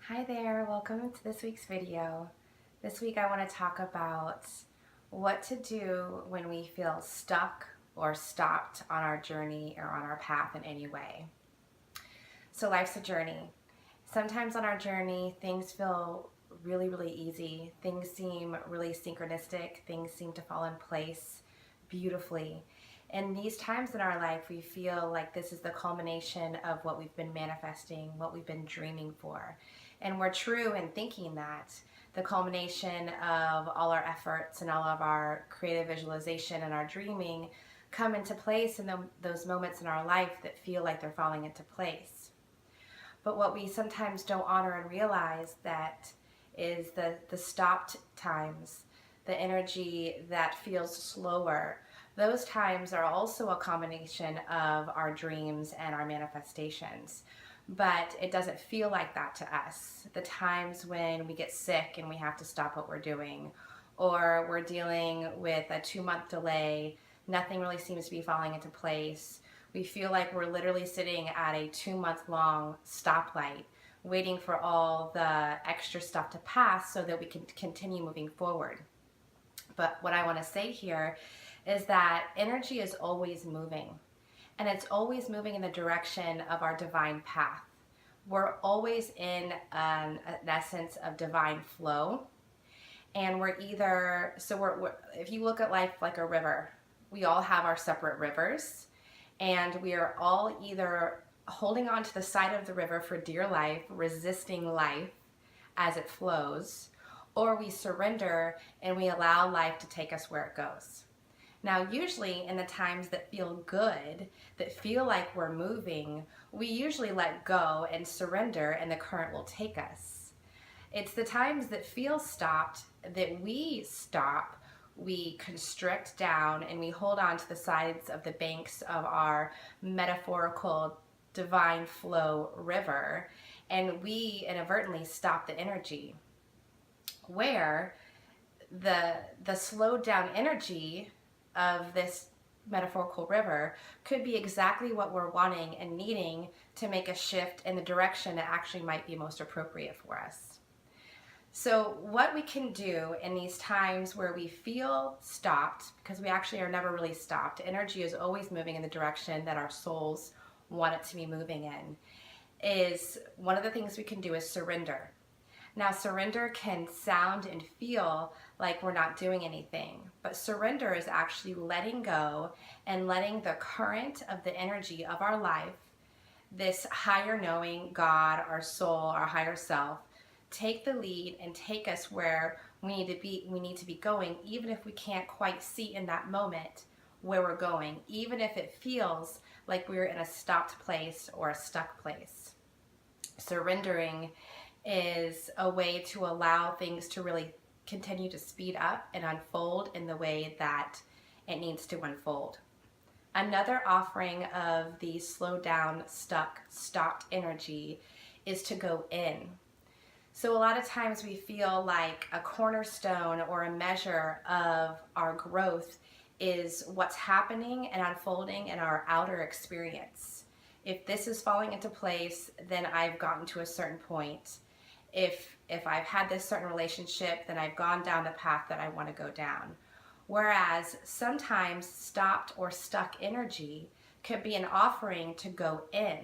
Hi there, welcome to this week's video. This week I want to talk about what to do when we feel stuck or stopped on our journey or on our path in any way. So life's a journey. Sometimes on our journey things feel really easy. Things seem really synchronistic. Things seem to fall in place beautifully. In these times in our life, we feel like this is the culmination of what we've been manifesting, what we've been dreaming for. And we're true in thinking that the culmination of all our efforts and all of our creative visualization and our dreaming come into place in those moments in our life that feel like they're falling into place. But what we sometimes don't honor and realize that is the stopped times, the energy that feels slower. Those times are also a combination of our dreams and our manifestations. But it doesn't feel like that to us. The times when we get sick and we have to stop what we're doing, or we're dealing with a 2-month delay, nothing really seems to be falling into place. We feel like we're literally sitting at a 2-month-long stoplight, waiting for all the extra stuff to pass so that we can continue moving forward. But what I want to say here is that energy is always moving, and it's always moving in the direction of our divine path. We're always in an essence of divine flow, and we're either, if you look at life like a river, we all have our separate rivers, and we are all either holding on to the side of the river for dear life, resisting life as it flows, or we surrender and we allow life to take us where it goes. Now, usually in the times that feel good, that feel like we're moving, we usually let go and surrender and the current will take us. It's the times that feel stopped that we stop, we constrict down, and we hold on to the sides of the banks of our metaphorical divine flow river, and we inadvertently stop the energy. Where the slowed down energy of this metaphorical river could be exactly what we're wanting and needing to make a shift in the direction that actually might be most appropriate for us. So what we can do in these times where we feel stopped, because we actually are never really stopped, energy is always moving in the direction that our souls want it to be moving in, is one of the things we can do is surrender. Now, surrender can sound and feel like we're not doing anything, but surrender is actually letting go and letting the current of the energy of our life, this higher knowing, God, our soul, our higher self, take the lead and take us where we need to be going, even if we can't quite see in that moment where we're going, even if it feels like we're in a stopped place or a stuck place. Surrendering is a way to allow things to really continue to speed up and unfold in the way that it needs to unfold. Another offering of the slowed down, stuck, stopped energy is to go in. So a lot of times we feel like a cornerstone or a measure of our growth is what's happening and unfolding in our outer experience. If this is falling into place, then I've gotten to a certain point. If I've had this certain relationship, then I've gone down the path that I want to go down. Whereas sometimes stopped or stuck energy could be an offering to go in.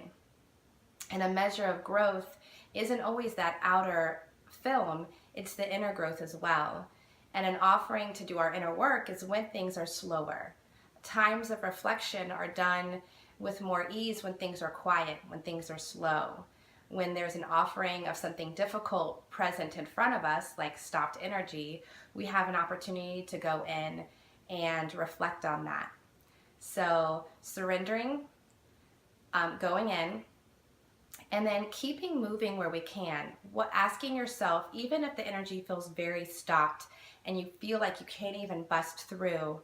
And a measure of growth isn't always that outer film, it's the inner growth as well. And an offering to do our inner work is when things are slower. Times of reflection are done with more ease when things are quiet, when things are slow. When there's an offering of something difficult present in front of us, like stopped energy, we have an opportunity to go in and reflect on that. So surrendering, going in, and then keeping moving where we can. Asking yourself, even if the energy feels very stopped and you feel like you can't even bust through,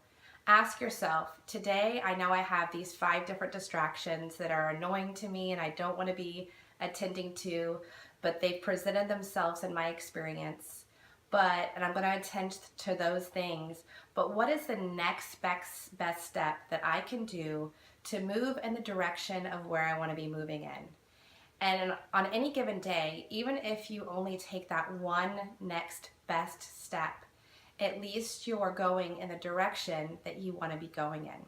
ask yourself, today I know I have these 5 different distractions that are annoying to me and I don't want to be attending to, but they've presented themselves in my experience. And I'm going to attend to those things. But what is the next best step that I can do to move in the direction of where I want to be moving in? And on any given day, even if you only take that one next best step, at least you're going in the direction that you want to be going in.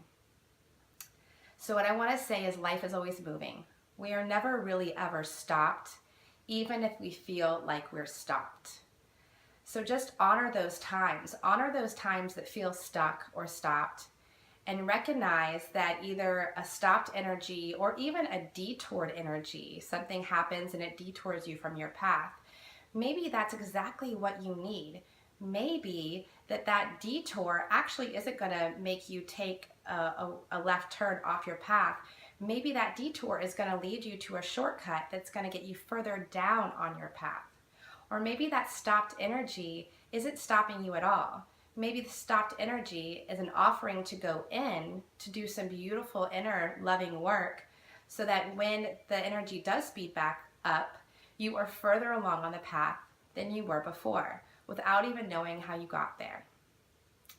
So what I want to say is life is always moving. We are never really ever stopped, even if we feel like we're stopped. So just honor those times that feel stuck or stopped, and recognize that either a stopped energy or even a detoured energy, something happens and it detours you from your path. Maybe that's exactly what you need. Maybe that detour actually isn't going to make you take a left turn off your path. Maybe that detour is going to lead you to a shortcut that's going to get you further down on your path. Or maybe that stopped energy isn't stopping you at all. Maybe the stopped energy is an offering to go in to do some beautiful inner loving work, so that when the energy does speed back up, you are further along on the path than you were before, without even knowing how you got there.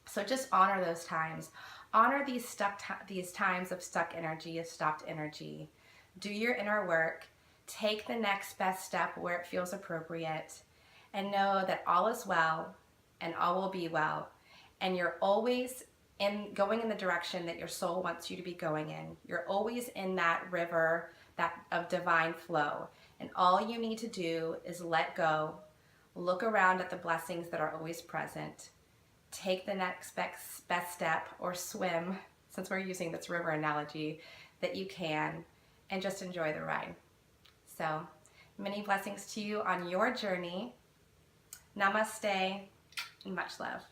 So just honor those times. Honor these times of stuck energy, of stopped energy. Do your inner work. Take the next best step where it feels appropriate, and know that all is well and all will be well. And you're always going in the direction that your soul wants you to be going in. You're always in that river of divine flow. And all you need to do is let go, look around at the blessings that are always present, take the next best step, or swim, since we're using this river analogy, that you can, and just enjoy the ride. So, many blessings to you on your journey. Namaste, and much love.